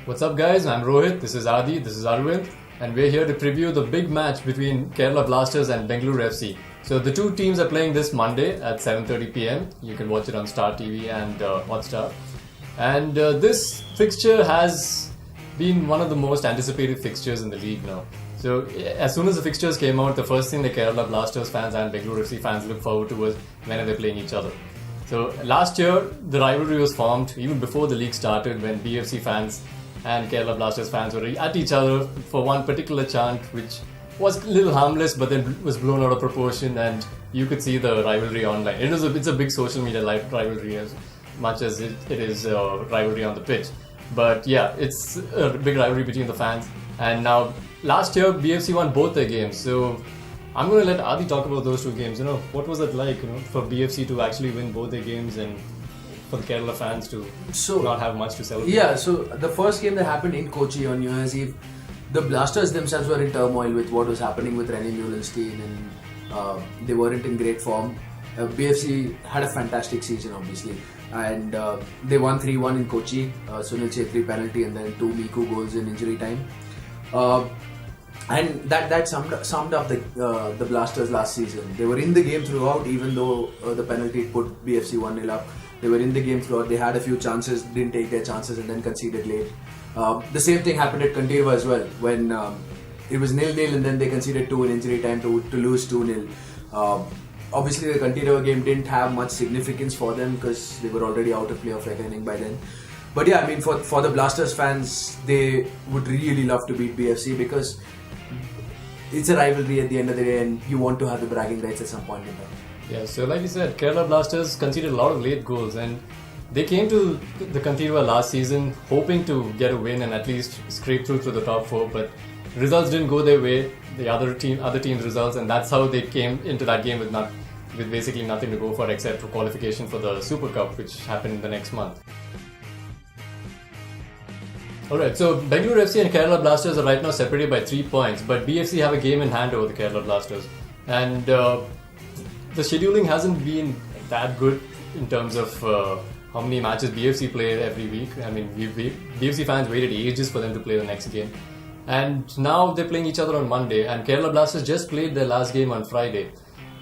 What's up, guys? I'm Rohith, this is Adi, this is Aravind, and we're here to preview the big match between Kerala Blasters and Bengaluru FC. So the two teams are playing this Monday at 7:30 p.m. You can watch it on Star TV and Hotstar. And this fixture has been one of the most anticipated fixtures in the league now. So as soon as the fixtures came out, the first thing the Kerala Blasters fans and Bengaluru FC fans look forward to was when are they playing each other. So last year, the rivalry was formed even before the league started when BFC fans and Kerala Blasters fans were at each other for one particular chant which was a little harmless but then was blown out of proportion, and you could see the rivalry online. It's a big social media rivalry as much as it is a rivalry on the pitch. But yeah, it's a big rivalry between the fans. And now, last year BFC won both their games, so I'm going to let Adi talk about those two games. What was it like, for BFC to actually win both their games and for the Kerala fans to not have much to celebrate? Yeah, so the first game that happened in Kochi on New Year's Eve, the Blasters themselves were in turmoil with what was happening with René Muhlenstein, and they weren't in great form. BFC had a fantastic season, obviously, and they won 3-1 in Kochi. Sunil Chhetri penalty and then 2 Miku goals in injury time. And that summed up the Blasters last season. They were in the game throughout, even though the penalty put BFC 1-0 up. They were in the game throughout. They had a few chances, didn't take their chances, and then conceded late. The same thing happened at Kantirva as well, when it was 0-0 and then they conceded 2 in injury time to lose 2-0. Obviously, the Kantirva game didn't have much significance for them because they were already out of playoff reckoning by then. But yeah, I mean, for the Blasters fans, they would really love to beat BFC because it's a rivalry at the end of the day, and you want to have the bragging rights at some point in time. Yeah, so like you said, Kerala Blasters conceded a lot of late goals, and they came to the Kantirva last season hoping to get a win and at least scrape through to the top 4, but results didn't go their way, the other team's results, and that's how they came into that game with basically nothing to go for except for qualification for the Super Cup, which happened in the next month. Alright, so Bengaluru FC and Kerala Blasters are right now separated by 3 points, but BFC have a game in hand over the Kerala Blasters, and the scheduling hasn't been that good in terms of how many matches BFC play every week. I mean, BFC fans waited ages for them to play the next game. And now they're playing each other on Monday, and Kerala Blasters just played their last game on Friday.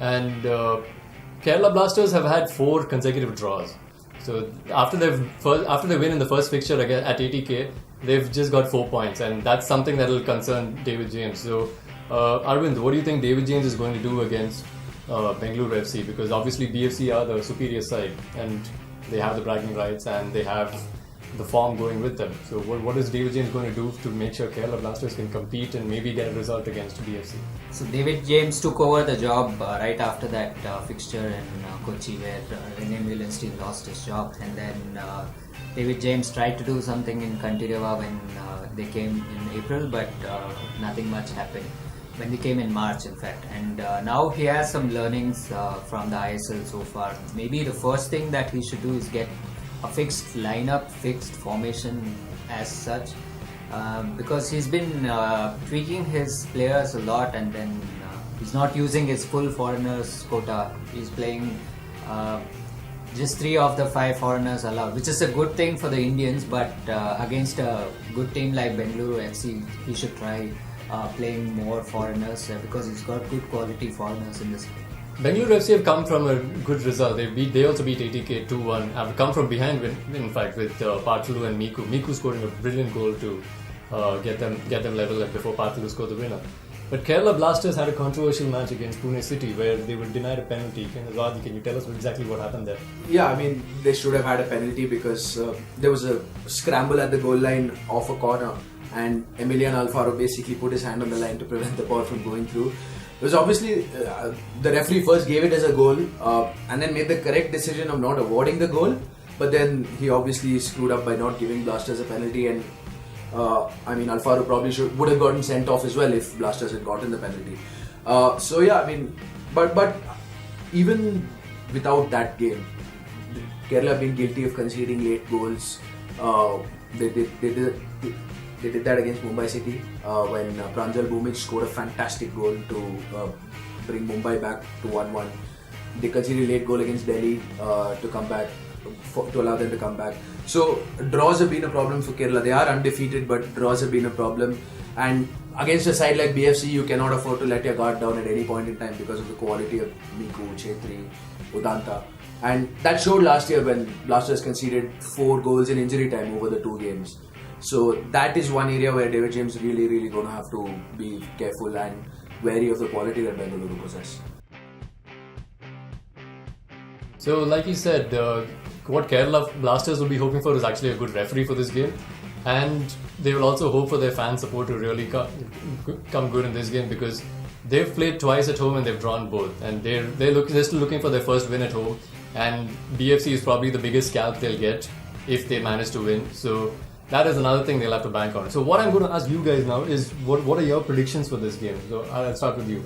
And Kerala Blasters have had 4 consecutive draws. So after they win in the first fixture at 80k, they've just got 4 points, and that's something that will concern David James. So Aravind, what do you think David James is going to do against Bengaluru FC? Because obviously BFC are the superior side and they have the bragging rights and they have the form going with them. So what is David James going to do to make sure Kerala Blasters can compete and maybe get a result against BFC? So David James took over the job right after that fixture in Kochi where René Muhlenstein lost his job, and then David James tried to do something in Kantirva when they came in April, but nothing much happened. When they came in March, in fact, and now he has some learnings from the ISL so far. Maybe the first thing that he should do is get a fixed lineup, fixed formation as such, because he's been tweaking his players a lot, and then he's not using his full foreigners quota. He's playing just 3 of the 5 foreigners allowed, which is a good thing for the Indians, but against a good team like Bengaluru FC, he should try playing more foreigners because he's got good quality foreigners in this game. Bengaluru FC have come from a good result. They also beat 80k 2-1. Have come from behind, in fact, with Partulu and Miku. Miku scoring a brilliant goal to get them level before Partulu scored the winner. But Kerala Blasters had a controversial match against Pune City where they were denied a penalty. Can you tell us exactly what happened there? Yeah, I mean, they should have had a penalty because there was a scramble at the goal line off a corner, and Emilian Alfaro basically put his hand on the line to prevent the ball from going through. It was obviously the referee first gave it as a goal and then made the correct decision of not awarding the goal, but then he obviously screwed up by not giving Blasters a penalty, and I mean, Alfaro probably would have gotten sent off as well if Blasters had gotten the penalty. So yeah, I mean, but even without that game, Kerala being guilty of conceding late goals, they did that against Mumbai City when Pranjal Bhumich scored a fantastic goal to bring Mumbai back to 1-1. They conceded a late goal against Delhi to come back. to allow them to come back. So draws have been a problem for Kerala. They are undefeated, but draws have been a problem. And against a side like BFC, you cannot afford to let your guard down at any point in time because of the quality of Miku, Chetri, Udanta. And that showed last year when Blasters conceded 4 goals in injury time over the 2 games. So that is one area where David James really going to have to be careful and wary of the quality that Bengaluru possess. So, like you said, what Kerala Blasters will be hoping for is actually a good referee for this game, and they will also hope for their fan support to really come good in this game, because they've played twice at home and they've drawn both, and they're still looking for their first win at home, and BFC is probably the biggest scalp they'll get if they manage to win. So that is another thing they'll have to bank on. So what I'm going to ask you guys now is what are your predictions for this game? So I'll start with you.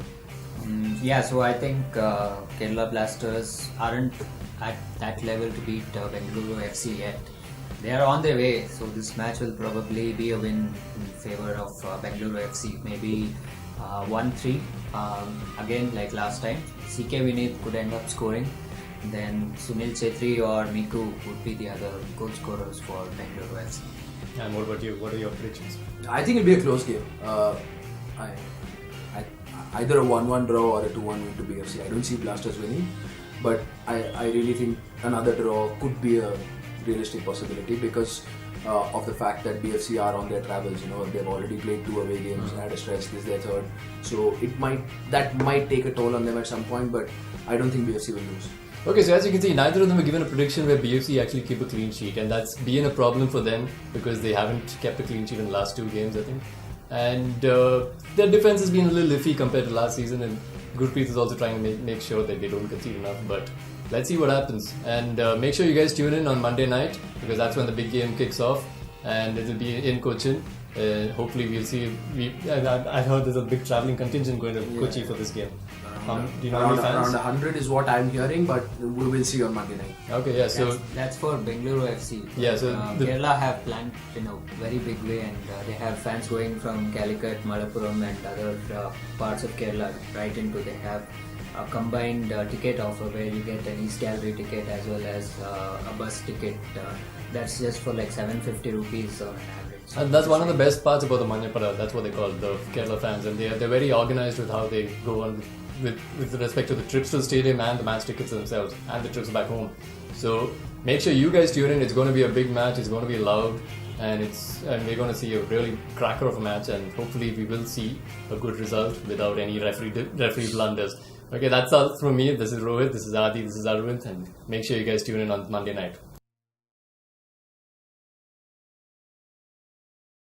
So I think Kerala Blasters aren't at that level to beat Bengaluru FC yet. They are on their way, so this match will probably be a win in favor of Bengaluru FC. Maybe 1-3. Again, like last time, CK Vinith could end up scoring. Then Sunil Chetri or Miku would be the other goal scorers for Bengaluru FC. And what about you? What are your predictions? I think it'll be a close game. Either a 1-1 draw or a 2-1 win to BFC. I don't see Blasters winning, but I really think another draw could be a realistic possibility because of the fact that BFC are on their travels. They've already played 2 away games, had a stretch, this is their 3rd. So that might take a toll on them at some point, but I don't think BFC will lose. Okay, so as you can see, neither of them have given a prediction where BFC actually keep a clean sheet, and that's been a problem for them because they haven't kept a clean sheet in the last 2 games, I think. And their defense has been a little iffy compared to last season, and Gurpreet is also trying to make sure that they don't concede enough. But let's see what happens. And make sure you guys tune in on Monday night, because that's when the big game kicks off, and it will be in Cochin. Hopefully we'll see. I heard there's a big travelling contingent going to Kochi for this game. Do you know how many fans? Around 100 is what I'm hearing, but we will see on Monday night. Okay, yeah. So that's for Bengaluru FC. Yeah, so Kerala have planned in a very big way, and they have fans going from Calicut, Malappuram, and other parts of Kerala right into. They have a combined ticket offer where you get an East Gallery ticket as well as a bus ticket. That's just for like 750 rupees on an average. And that's one of the best parts about the Manyapada. That's what they call the Kerala fans, and they're very organized with how they go on with respect to the trips to the stadium and the match tickets themselves and the trips back home. So make sure you guys tune in. It's going to be a big match. It's going to be loud, and we're going to see a really cracker of a match, and hopefully we will see a good result without any referee blunders. Okay, that's all from me. This is Rohith, this is Adi, this is Aravind, and make sure you guys tune in on Monday night.